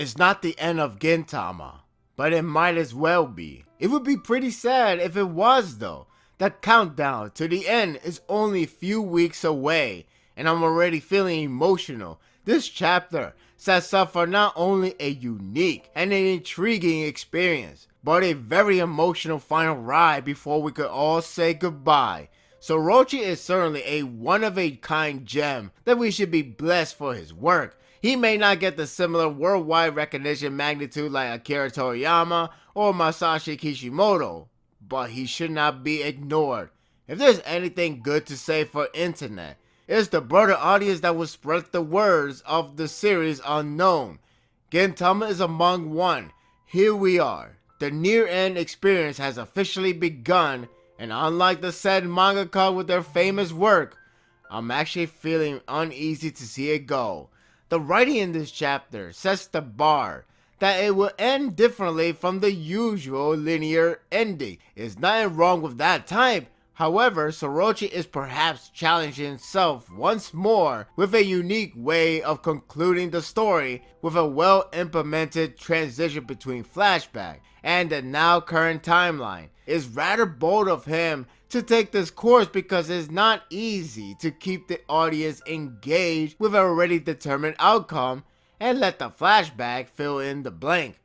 It's not the end of Gintama, but it might as well be. It would be pretty sad if it was though. The countdown to the end is only a few weeks away, and I'm already feeling emotional. This chapter sets up for not only a unique and an intriguing experience, but a very emotional final ride before we could all say goodbye. So Rho Chi is certainly a one-of-a-kind gem that we should be blessed for his work. He may not get the similar worldwide recognition magnitude like Akira Toriyama or Masashi Kishimoto, but he should not be ignored. If there's anything good to say for internet, it's the broader audience that will spread the words of the series unknown. Gintama is among one. Here we are. The near-end experience has officially begun, and unlike the said mangaka with their famous work, I'm actually feeling uneasy to see it go. The writing in this chapter sets the bar that it will end differently from the usual linear ending. There's nothing wrong with that type. However, Rho Chi is perhaps challenging himself once more with a unique way of concluding the story with a well-implemented transition between flashback and the now current timeline. It's rather bold of him to take this course because it's not easy to keep the audience engaged with an already determined outcome and let the flashback fill in the blank.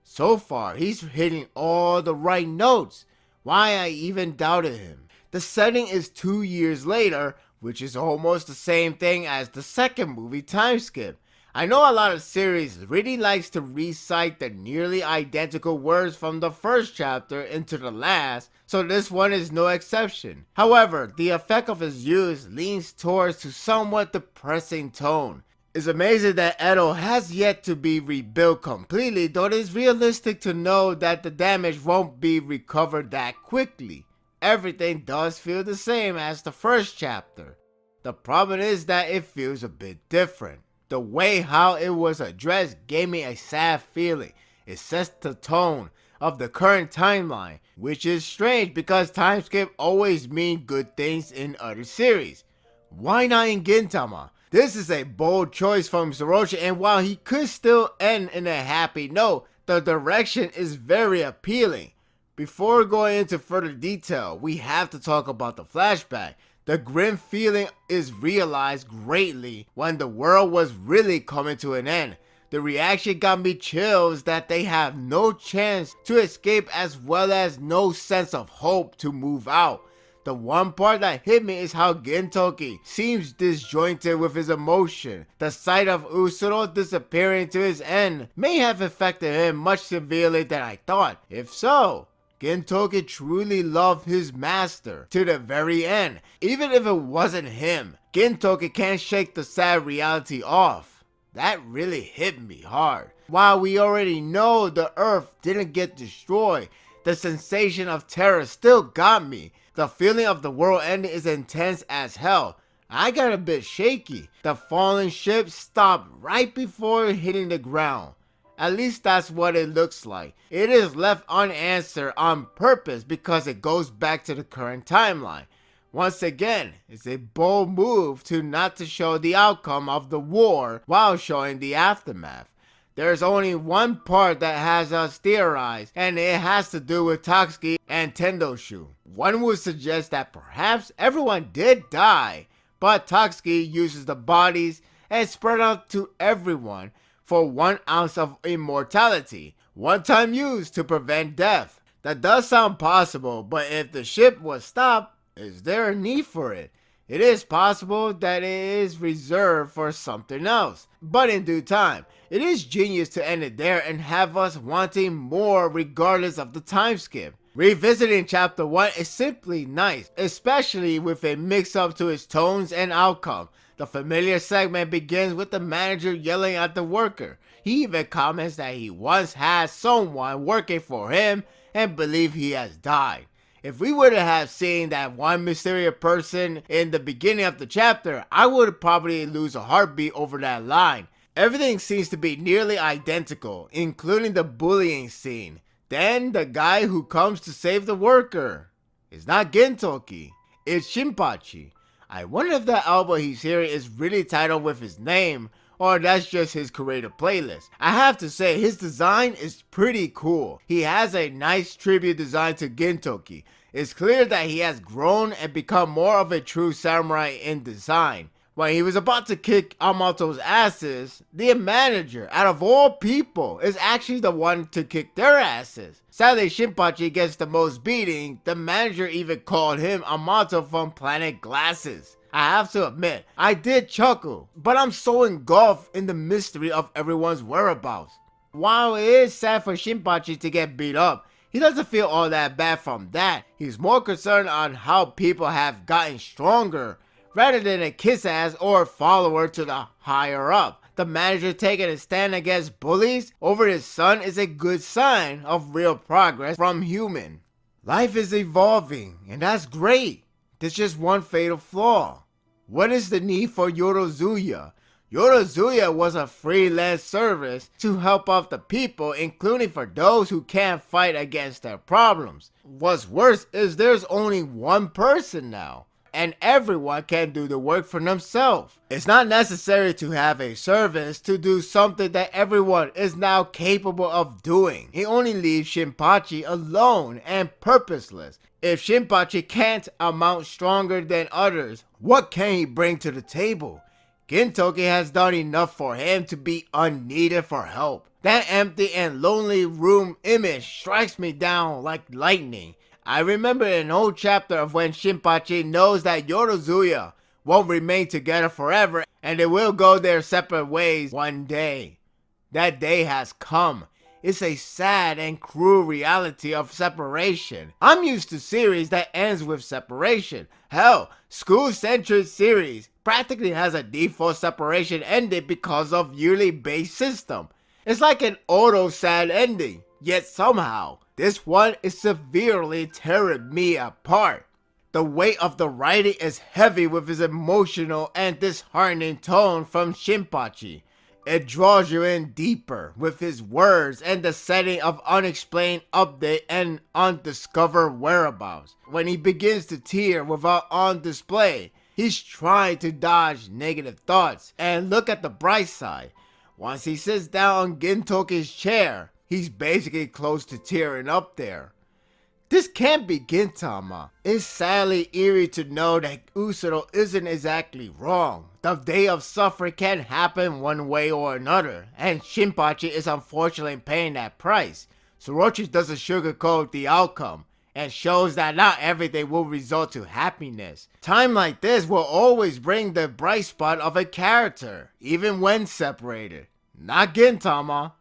So far, he's hitting all the right notes. Why I even doubted him. The setting is 2 years later, which is almost the same thing as the second movie time skip. I know a lot of series really likes to recite the nearly identical words from the first chapter into the last, so this one is no exception. However, the effect of its use leans towards to somewhat depressing tone. It's amazing that Edo has yet to be rebuilt completely, though it is realistic to know that the damage won't be recovered that quickly. Everything does feel the same as the first chapter. The problem is that it feels a bit different. The way how it was addressed gave me a sad feeling. It sets the tone of the current timeline, which is strange because time skip always mean good things in other series. Why not in Gintama? This is a bold choice from Rho Chi, and while he could still end in a happy note, the direction is very appealing. Before going into further detail, we have to talk about the flashback. The grim feeling is realized greatly when the world was really coming to an end. The reaction got me chills that they have no chance to escape as well as no sense of hope to move out. The one part that hit me is how Gintoki seems disjointed with his emotion. The sight of Usuro disappearing to his end may have affected him much severely than I thought. If so, Gintoki truly loved his master to the very end. Even if it wasn't him, Gintoki can't shake the sad reality off. That really hit me hard. While we already know the earth didn't get destroyed, the sensation of terror still got me. The feeling of the world ending is intense as hell. I got a bit shaky. The fallen ship stopped right before hitting the ground. At least that's what it looks like. It is left unanswered on purpose because it goes back to the current timeline. Once again, it's a bold move to not to show the outcome of the war while showing the aftermath. There's only one part that has us theorized, and it has to do with Tatsuki and Tendoshu. One would suggest that perhaps everyone did die, but Tatsuki uses the bodies and spread out to everyone for 1 ounce of immortality, one time used to prevent death. That does sound possible, but if the ship was stopped, is there a need for it? It is possible that it is reserved for something else, but in due time. It is genius to end it there and have us wanting more regardless of the time skip. Revisiting chapter 1 is simply nice, especially with a mix up to its tones and outcome. The familiar segment begins with the manager yelling at the worker. He even comments that he once had someone working for him and believe he has died. If we would have seen that one mysterious person in the beginning of the chapter, I would probably lose a heartbeat over that line. Everything seems to be nearly identical, including the bullying scene. Then the guy who comes to save the worker. It's not Gintoki, it's Shinpachi. I wonder if that album he's hearing is really titled with his name, or that's just his creative playlist. I have to say, his design is pretty cool. He has a nice tribute design to Gintoki. It's clear that he has grown and become more of a true samurai in design. When he was about to kick Amato's asses, the manager, out of all people, is actually the one to kick their asses. Sadly, Shinpachi gets the most beating. The manager even called him Amato from Planet Glasses. I have to admit, I did chuckle, but I'm so engulfed in the mystery of everyone's whereabouts. While it is sad for Shinpachi to get beat up, he doesn't feel all that bad from that. He's more concerned on how people have gotten stronger, rather than a kiss ass or follower to the higher up. The manager taking a stand against bullies over his son is a good sign of real progress from human. Life is evolving, and that's great. There's just one fatal flaw. What is the need for Yorozuya? Yorozuya was a freelance service to help out the people, including for those who can't fight against their problems. What's worse is there's only one person now, and everyone can do the work for themselves. It's not necessary to have a service to do something that everyone is now capable of doing. He only leaves Shinpachi alone and purposeless. If Shinpachi can't amount stronger than others, what can he bring to the table? Gintoki has done enough for him to be unneeded for help. That empty and lonely room image strikes me down like lightning. I remember an old chapter of when Shinpachi knows that Yorozuya won't remain together forever and they will go their separate ways one day. That day has come. It's a sad and cruel reality of separation. I'm used to series that ends with separation. Hell, school-centered series practically has a default separation ending because of yearly based system. It's like an auto-sad ending, yet somehow, this one is severely tearing me apart. The weight of the writing is heavy with his emotional and disheartening tone from Shinpachi. It draws you in deeper with his words and the setting of unexplained update and undiscovered whereabouts. When he begins to tear without on display, he's trying to dodge negative thoughts and look at the bright side. Once he sits down on Gintoki's chair, he's basically close to tearing up there. This can't be Gintama. It's sadly eerie to know that Usuro isn't exactly wrong. The day of suffering can happen one way or another, and Shinpachi is unfortunately paying that price. Sorochi doesn't sugarcoat the outcome, and shows that not everything will result to happiness. Time like this will always bring the bright spot of a character, even when separated. Not Gintama.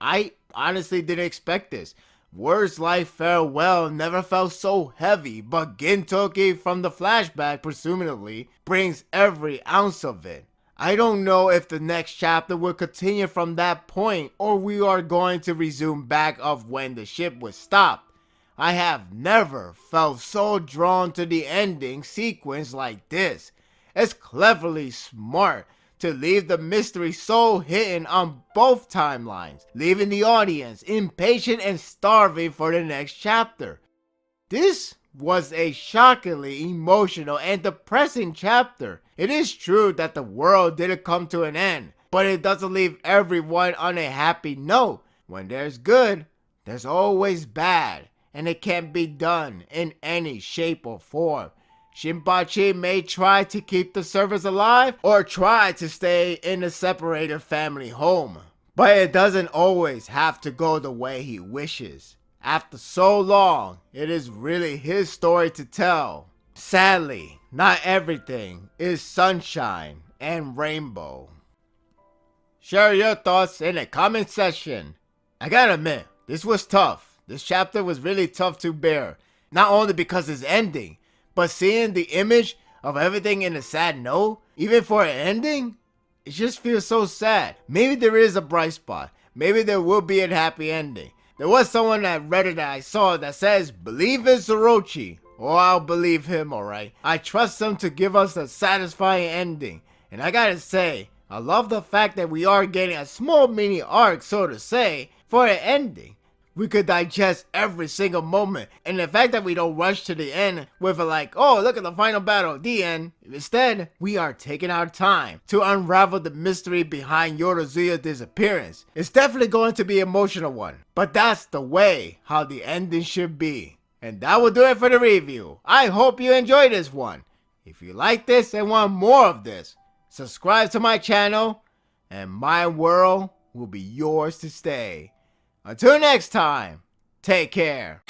I honestly didn't expect this. Words like farewell never felt so heavy, but Gintoki from the flashback presumably brings every ounce of it. I don't know if the next chapter will continue from that point or we are going to resume back of when the ship was stopped. I have never felt so drawn to the ending sequence like this. It's cleverly smart to leave the mystery so hidden on both timelines, leaving the audience impatient and starving for the next chapter. This was a shockingly emotional and depressing chapter. It is true that the world didn't come to an end, but it doesn't leave everyone on a happy note. When there's good, there's always bad, and it can't be done in any shape or form. Shinpachi may try to keep the service alive or try to stay in the separated family home, but it doesn't always have to go the way he wishes. After so long, it is really his story to tell. Sadly, not everything is sunshine and rainbow. Share your thoughts in the comment section. I gotta admit, this was tough. This chapter was really tough to bear, not only because it's ending, but seeing the image of everything in a sad note, even for an ending, it just feels so sad. Maybe there is a bright spot. Maybe there will be a happy ending. There was someone at Reddit that I saw that says, believe in Rho Chi. Oh, I'll believe him, alright. I trust him to give us a satisfying ending. And I gotta say, I love the fact that we are getting a small mini arc, so to say, for an ending. we could digest every single moment. And the fact that we don't rush to the end with a like, oh, look at the final battle, the end. Instead, we are taking our time to unravel the mystery behind Yorozuya's disappearance. It's definitely going to be an emotional one, but that's the way how the ending should be. And that will do it for the review. I hope you enjoyed this one. If you like this and want more of this, subscribe to my channel, and my world will be yours to stay. Until next time, take care.